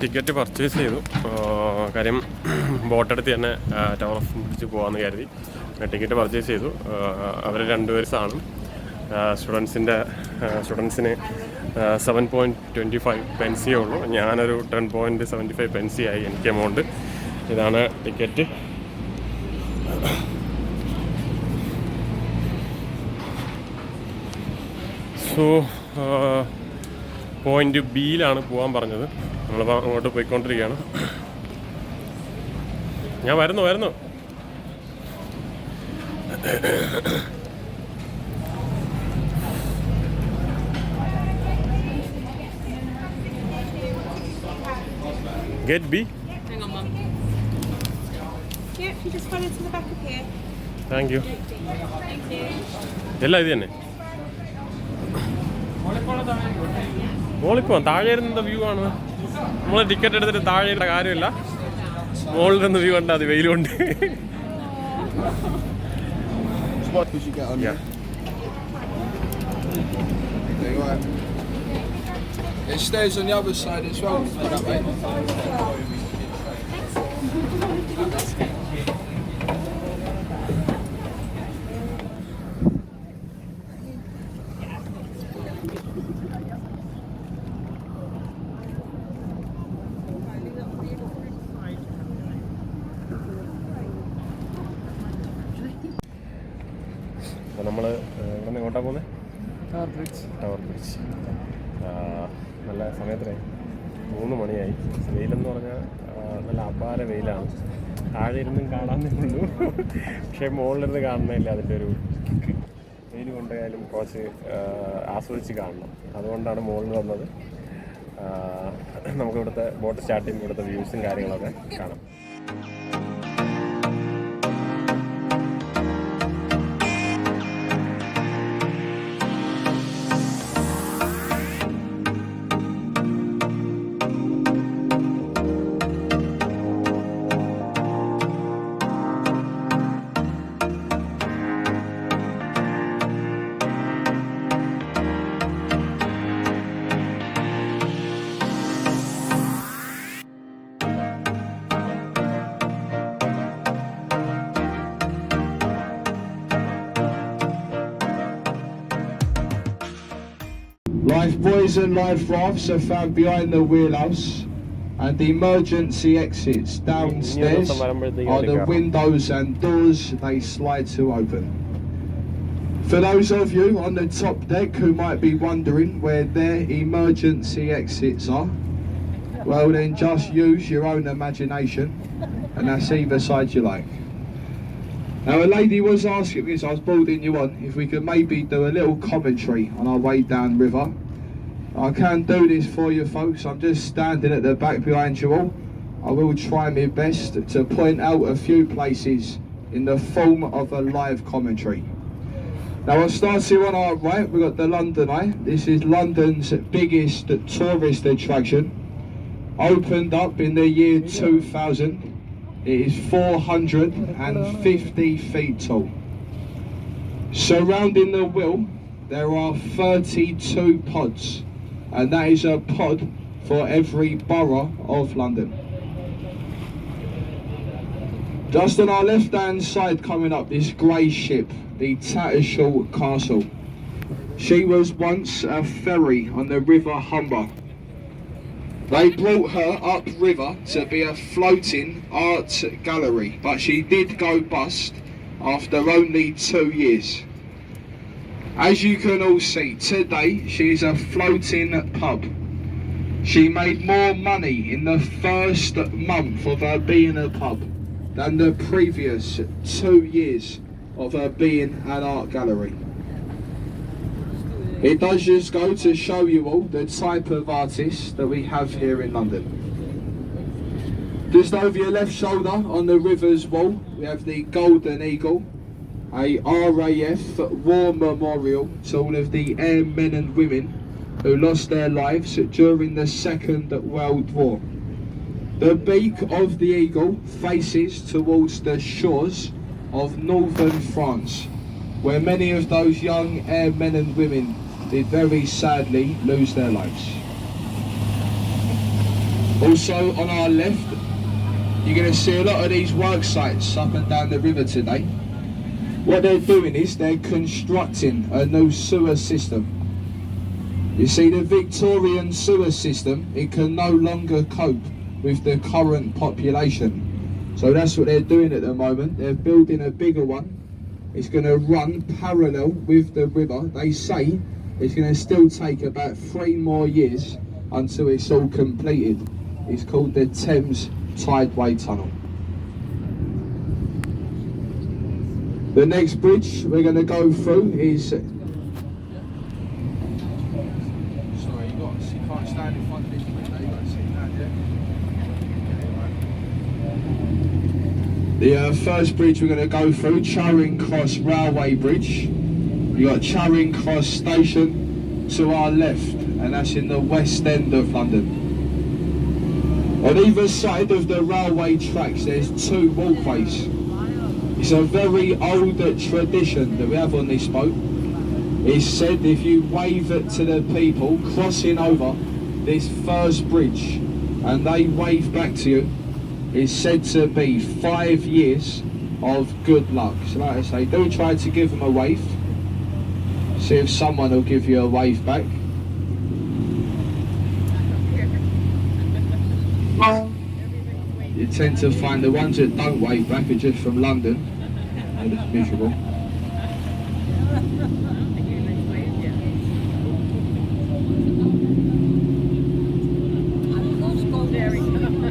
Ticket purchase ചെയ്തു. കാര്യം ബോട്ടെടുത്ത് തന്നെ ടവർ ഓഫ് ബ്രിഡ്ജ് പോകാമെന്ന് കരുതി ടിക്കറ്റ് പർച്ചേസ് ചെയ്തു. അവർ 2 പേഴ്സാണ്. സ്റ്റുഡൻസിന് 7.25 പെൻസിയേ ഉള്ളൂ. ഞാനൊരു 10.75 പെൻസിയായി എനിക്ക് എമൗണ്ട്. ഇതാണ് ടിക്കറ്റ്. സോ പോയിൻ്റ് ബിയിലാണ് പോകാൻ പറഞ്ഞത്. നമ്മൾ അങ്ങോട്ട് പോയിക്കൊണ്ടിരിക്കുകയാണ്. ഞാൻ വരുന്നു. Get B? Hang on, Mum. Yep, you just follow to the back of here. Thank you. Thank you. എല്ലാം ഇത് തന്നെ. മോളിപ്പോൾ താഴെ ഇരുന്ന വ്യൂ ആണ്. നമ്മൾ ടിക്കറ്റ് എടുത്തിട്ട് താഴെ ഇരുന്ന കാര്യമില്ല. മോളിൽ നിന്ന് വ്യൂ കണ്ടാൽ മതി. വെയിലുണ്ട്. There's stairs on the other side as well. അപ്പോൾ നമ്മൾ ഇവിടെ നിന്ന് എങ്ങോട്ടാണ് പോകുന്നത്? Tower bridge. നല്ല സമയത്തിനായി 3 മണിയായി. വെയിലെന്ന് പറഞ്ഞാൽ നല്ല അപാര വെയിലാണ്. താഴെ ഇരുന്നും കാണാനേ ഉള്ളൂ. പക്ഷേ മുകളിലിരുന്ന് കാണുന്നില്ല. അതിൻ്റെ ഒരു വെയിൽ കൊണ്ടായാലും കുറച്ച് ആസ്വദിച്ച് കാണണം. അതുകൊണ്ടാണ് മുകളിൽ വന്നത്. നമുക്കിവിടുത്തെ ബോട്ട് സ്റ്റാർട്ട് ചെയ്യുമ്പോൾ ഇവിടുത്തെ വ്യൂസും കാര്യങ്ങളൊക്കെ കാണാം. Life buoys and life rafts are found behind the wheelhouse, and the emergency exits downstairs are the windows and doors they slide to open. For those of you on the top deck who might be wondering where their emergency exits are, well then just use your own imagination, and that's either side you like. Now a lady was asking me as I was boarding you on if we could maybe do a little commentary on our way down river. I can do this for you folks. I'm just standing at the back behind you all. I will try my best to point out a few places in the form of a live commentary. Now I'll start here on our right. We've got the London Eye. This is London's biggest tourist attraction. Opened up in the year 2000. It is 450 feet tall. Surrounding the wheel there are 32 pods, and that is a pod for every borough of London. Just on our left hand side coming up, this grey ship, the Tattershall Castle. She was once a ferry on the River Humber. They brought her upriver to be a floating art gallery, but she did go bust after only 2 years. As you can all see, today she's a floating pub. She made more money in the first month of her being a pub than the previous 2 years of her being an art gallery. It does just go to show you all the type of artists that we have here in London. Just over your left shoulder on the river's wall we have the Golden Eagle, a RAF war memorial to all of the airmen and women who lost their lives during the Second World War. The beak of the eagle faces towards the shores of northern France, where many of those young airmen and women did very sadly lose their lives. Also on our left, you're going to see a lot of these work sites up and down the river today. What they're doing is they're constructing a new sewer system. You see, the Victorian sewer system, it can no longer cope with the current population. So that's what they're doing at the moment. They're building a bigger one. It's going to run parallel with the river. They say it's going to still take about 3 more years until it's all completed. It's called the Thames Tideway Tunnel. The next bridge we're going to go through is... Sorry, you can't stand in front of this window, you've got to sit down, yeah? The first bridge we're going to go through, Charing Cross Railway Bridge. You've got Charing Cross Station to our left, and that's in the West End of London. On either side of the railway tracks there's 2 walkways. It's a very old tradition that we have on this boat. It's said if you wave it to the people crossing over this first bridge and they wave back to you, it's said to be 5 years of good luck. So like I say, do try to give them a wave. See if someone will give you a wave back. You tend to find the ones that don't wave back are just from London. They're just miserable.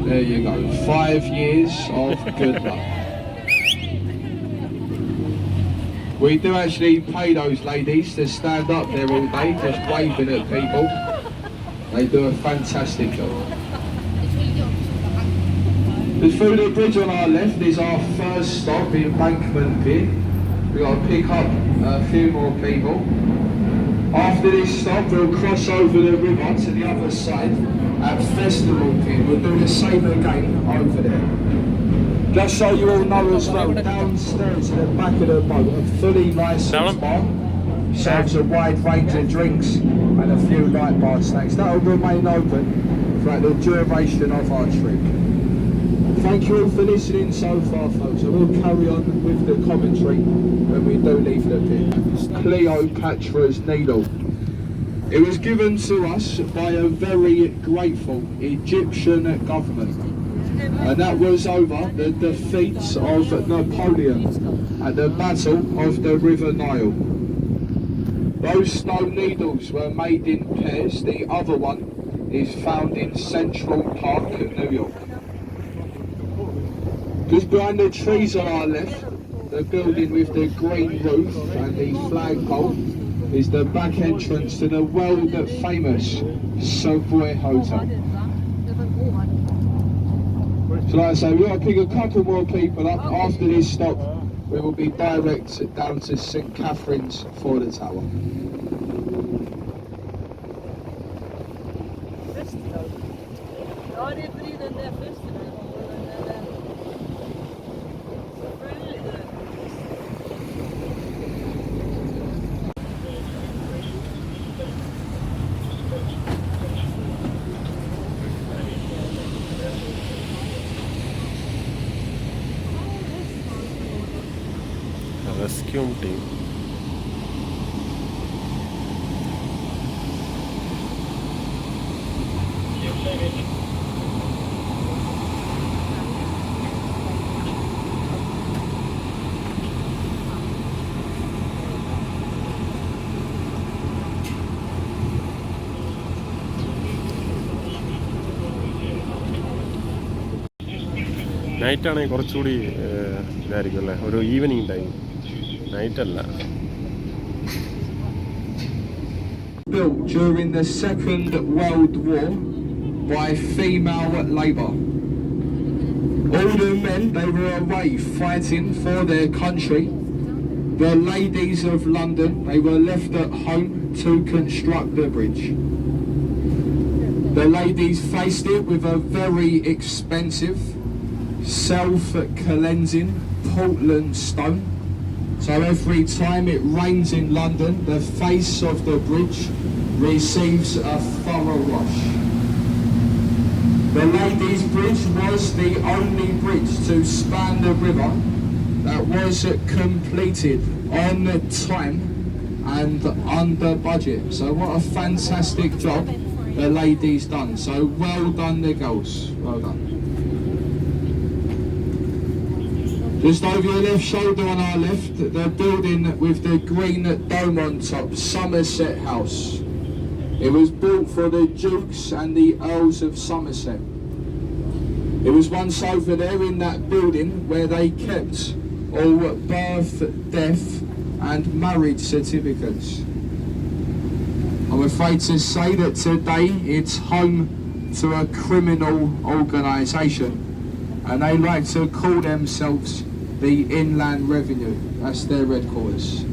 There you go, 5 years of good luck. We do actually pay those ladies to stand up there all day just waving at people. They do a fantastic job. Through the bridge on our left is our first stop, Embankment Pier. We've got to pick up a few more people. After this stop we'll cross over the river to the other side at Festival Pier. We'll do the same again over there. Just so you all know as well, downstairs at the back of the boat, a fully licensed bar serves a wide range of drinks and a few light bar snacks. That will remain open throughout the duration of our trip. Thank you all for listening so far, folks. I will carry on with the commentary when we do leave the pier. Cleopatra's Needle. It was given to us by a very grateful Egyptian government, and that was over the defeats of Napoleon at the Battle of the River Nile. Those stone needles were made in pairs. The other one is found in Central Park, New York. Just behind the trees on our left, the building with the green roof and the flagpole is the back entrance to the world famous Savoy Hotel. So like I say, we've got to pick a couple more people up. After this stop, we will be direct down to St Catherine's for the tower. Rescue team. നൈറ്റാണെങ്കിൽ കുറച്ചുകൂടി ഇതായിരിക്കും അല്ലേ, ഒരു evening time, നൈറ്റല്ല. Built during the Second World War by female labour. All the men, they were away fighting for their country. The ladies of London, they were left at home to construct the bridge. The ladies faced it with a very expensive self-cleansing Portland stone. So every time it rains in London, the face of the bridge receives a thorough wash. The Ladies' Bridge was the only bridge to span the river that was completed on time and under budget. So what a fantastic job the ladies done. So well done the girls, well done. Just over your left shoulder on our left, the building with the green dome on top, Somerset House. It was built for the Dukes and the Earls of Somerset. It was once over there in that building where they kept all birth, death and marriage certificates. I'm afraid to say that today it's home to a criminal organisation, and they like to call themselves the Inland Revenue. That's their headquarters.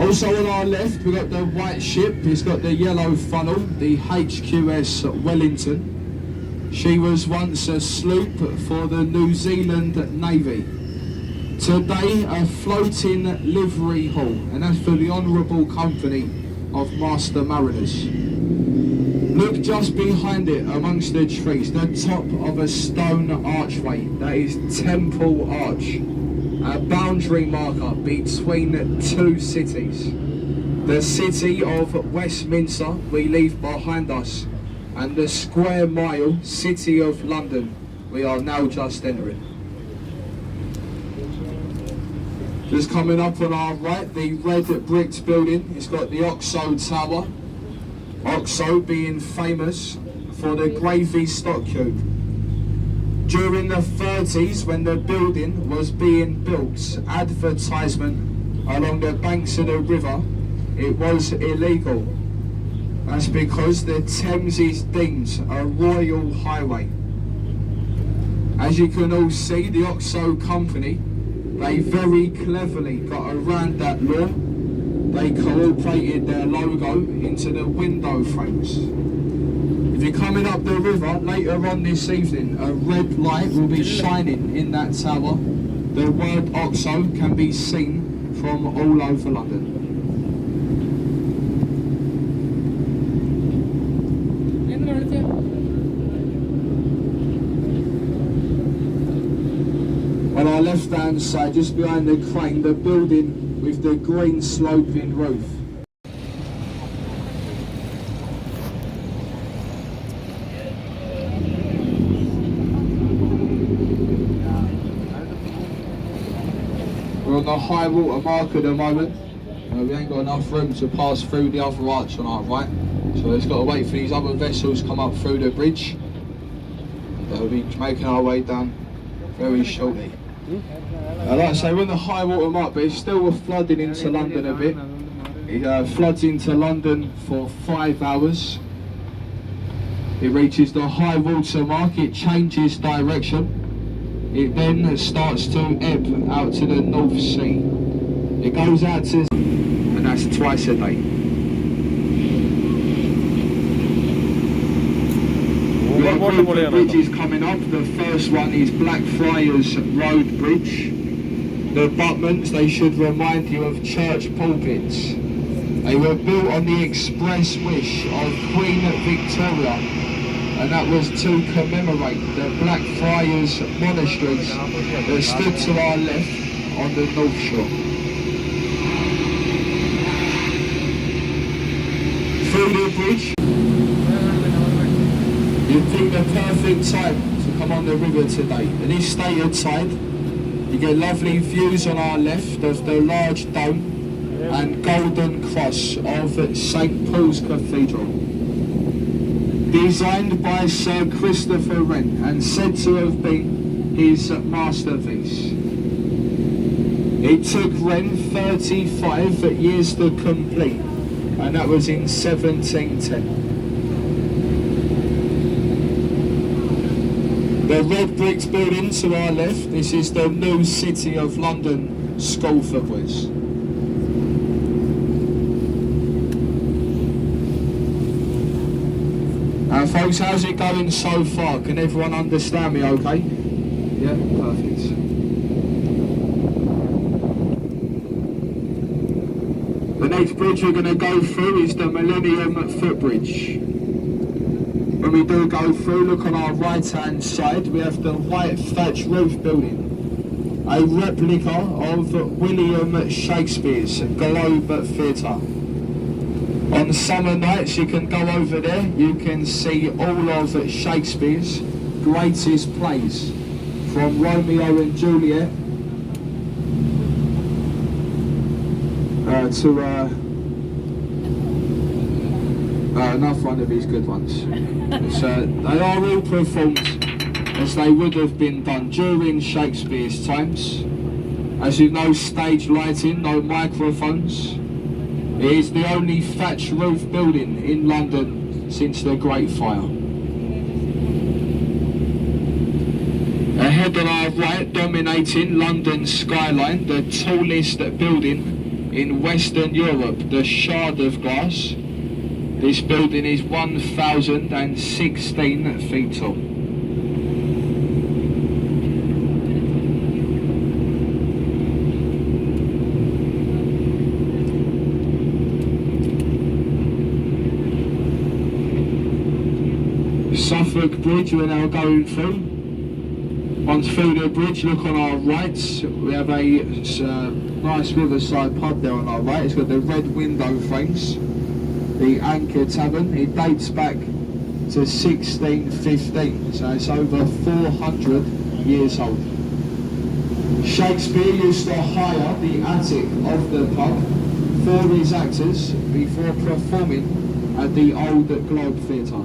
Also on our left we've got the white ship. It's got the yellow funnel, the HQS Wellington. She was once a sloop for the New Zealand Navy. Today a floating livery hall, and that's for the Honourable Company of Master Mariners. Look just behind it amongst the trees, the top of a stone archway. That is Temple Arch, a boundary marker between two cities. The city of Westminster we leave behind us, and the square mile city of London we are now just entering. Just coming up on our right, the red bricked building. It's got the Oxo Tower. Oxo being famous for the gravy stock cube. During the 30s, when the building was being built, advertisement along the banks of the river, it was illegal. That's because the Thames is deemed a royal highway. As you can all see, the Oxo company, they very cleverly got around that law. They incorporated their logo into the window frames. If you're coming up the river later on this evening, a red light will be shining in that tower. The word Oxo can be seen from all over London. On our left hand side, just behind the crane, the building with the green sloping roof. We're on the high water mark at the moment. We ain't got enough room to pass through the other arch on our right, so we've got to wait for these other vessels to come up through the bridge. They'll be making our way down very shortly. Like I say, we're on the high water mark, but it's still flooding into London a bit. It floods into London for 5 hours. It reaches the high water mark, it changes direction. It then starts to ebb out to the North Sea. It goes out to, and that's twice a day. We've got a group of bridges coming up. The first one is Blackfriars Road Bridge. The abutments, they should remind you of church pulpits. They were built on the express wish of Queen Victoria, and that was to commemorate the Blackfriars monasteries that stood to our left on the North Shore. Through the bridge, you'd think the perfect time to come on the river today. At this state of tide, you get lovely views on our left of the large dome and golden cross of St Paul's Cathedral. Designed by Sir Christopher Wren and said to have been his masterpiece. It took Wren 35 years to complete, and that was in 1710. The red bricks building to our left, this is the new City of London School for Boys. Folks, how's it going so far? Can everyone understand me okay? Yeah, perfect. The next bridge we're going to go through is the Millennium Footbridge. When we do go through, look on our right hand side, we have the white thatch roof building, a replica of William Shakespeare's Globe Theatre. On summer nights you can go over there, you can see all of Shakespeare's greatest plays, from Romeo and Juliet to another one of his good ones. They are all performed as they would have been done during Shakespeare's times. As you know, stage lighting, no microphones. It is the only thatch roof building in London since the Great Fire. Ahead on our right, dominating London's skyline, the tallest building in Western Europe, the Shard of Glass. This building is 1,016 feet tall. Suffolk Bridge we're now going through. Once through the bridge, look on our right, we have a nice riverside pub there on our right. It's got the red window frames, the Anchor Tavern. It dates back to 1615, so it's over 400 years old. Shakespeare used to hire the attic of the pub for his actors before performing at the old Globe Theatre.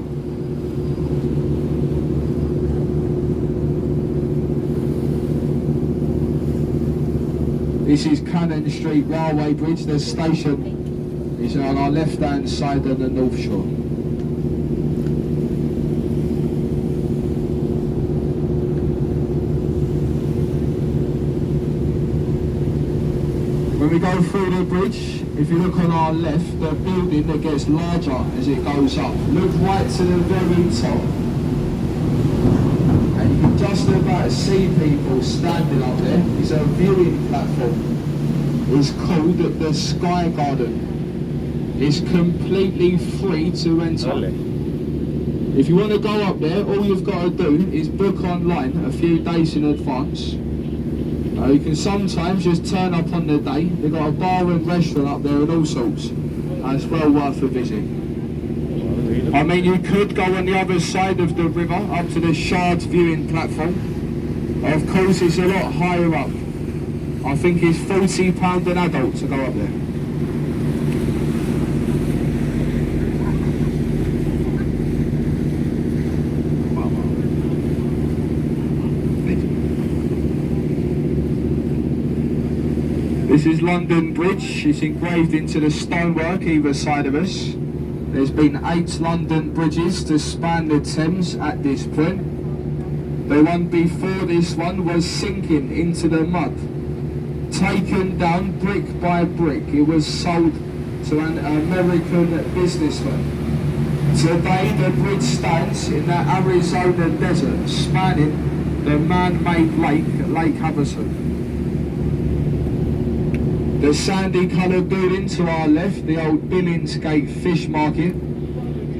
This is Cannon Street Railway Bridge. The station is on our left hand side on the North Shore. When we go through the bridge, if you look on our left, the building that gets larger as it goes up. Look right to the very top. And you can just about see people standing up there. It's a viewing platform. It's called the Sky Garden. It's completely free to enter. If you want to go up there, all you've got to do is book online a few days in advance. You can sometimes just turn up on the day. They've got a bar and restaurant up there and all sorts. It's well worth a visit. I mean, you could go on the other side of the river up to the Shard viewing platform. Of course, it's a lot higher up. I think it's £40 an adult to go up there. This is London Bridge. It's engraved into the stonework either side of us. There's been 8 London bridges to span the Thames at this point. The one before this one was sinking into the mud. Taken down brick by brick. It was sold to an American businessman. Today the bridge stands in the Arizona desert, spanning the man-made lake, Lake Havasu. The sandy coloured building to our left, the old Billingsgate Fish Market,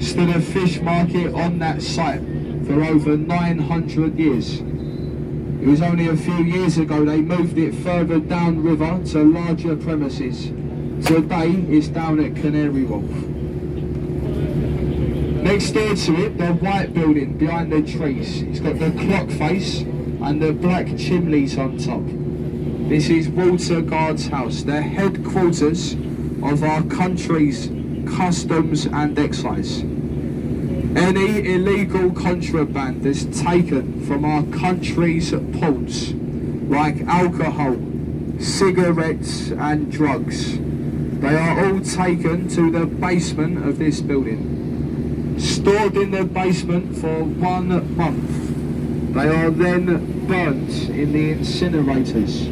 stood a fish market on that site for over 900 years. It was only a few years ago they moved it further downriver to larger premises. Today it's down at Canary Wharf. Next door to it, the white building behind the trees. It's got the clock face and the black chimneys on top. This is Water Guard's house, the headquarters of our country's customs and excise. Any illegal contraband that's taken from our country's ports, like alcohol, cigarettes and drugs, they are all taken to the basement of this building. Stored in the basement for 1 month. They are then burnt in the incinerators.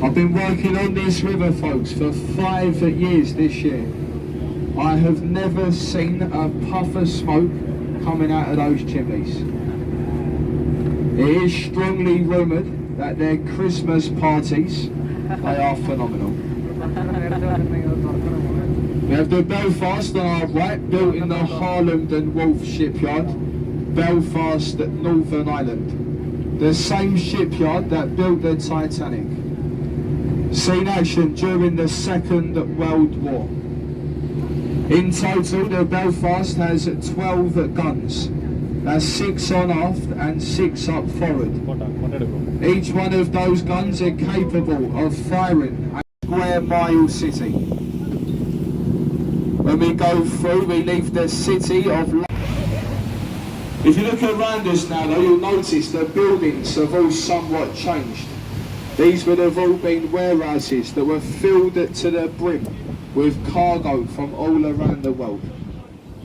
I've been working on this river, folks, for 5 years this year. I have never seen a puff of smoke coming out of those chimneys. It is strongly rumoured that their Christmas parties, they are phenomenal. We have the Belfast on our right, built in the Harland and Wolff shipyard, Belfast, Northern Ireland. The same shipyard that built the Titanic. Seen action during the Second World War. In total, the Belfast has 12 guns. That's 6 on aft and 6 up forward. Each one of those guns are capable of firing a square mile city. When we go through, we leave the city of If you look around us now though, you'll notice the buildings have all somewhat changed. These would have all been warehouses that were filled to the brim with cargo from all around the world.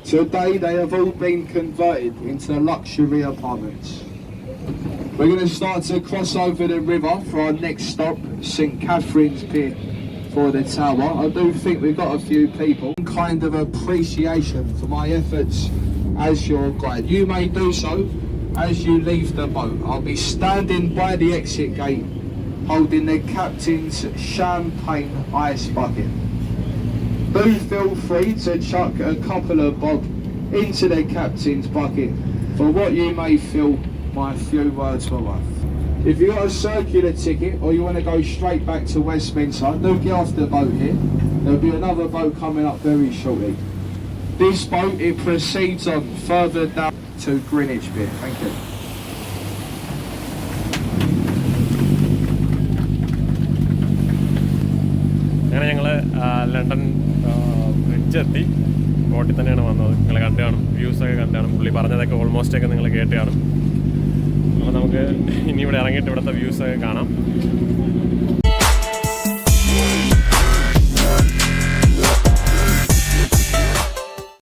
Today they have all been converted into luxury apartments. We're going to start to cross over the river for our next stop, St Catherine's Pier for the tower. I do think we've got a few people. Kind of appreciation for my efforts as your guide. You may do so as you leave the boat. I'll be standing by the exit gate holding the captain's champagne ice bucket. Do feel free to chuck a couple of bob into the captain's bucket for what you may feel my few words were worth. If you've got a circular ticket or you want to go straight back to Westminster, do get off the boat here. There'll be another boat coming up very shortly. This boat, it proceeds on further down to Greenwich Pier. Thank you. അങ്ങനെ ഞങ്ങൾ London ബ്രിഡ്ജെത്തി. ബോട്ടിൽ തന്നെയാണ് വന്നത്. നിങ്ങൾ കണ്ടു കാണും, വ്യൂസൊക്കെ കണ്ടു കാണും. പുള്ളി പറഞ്ഞതൊക്കെ ഓൾമോസ്റ്റ് ഒക്കെ നിങ്ങൾ കേട്ട് കാണും. അപ്പോൾ നമുക്ക് ഇനി ഇവിടെ ഇറങ്ങിയിട്ട് ഇവിടുത്തെ വ്യൂസൊക്കെ കാണാം.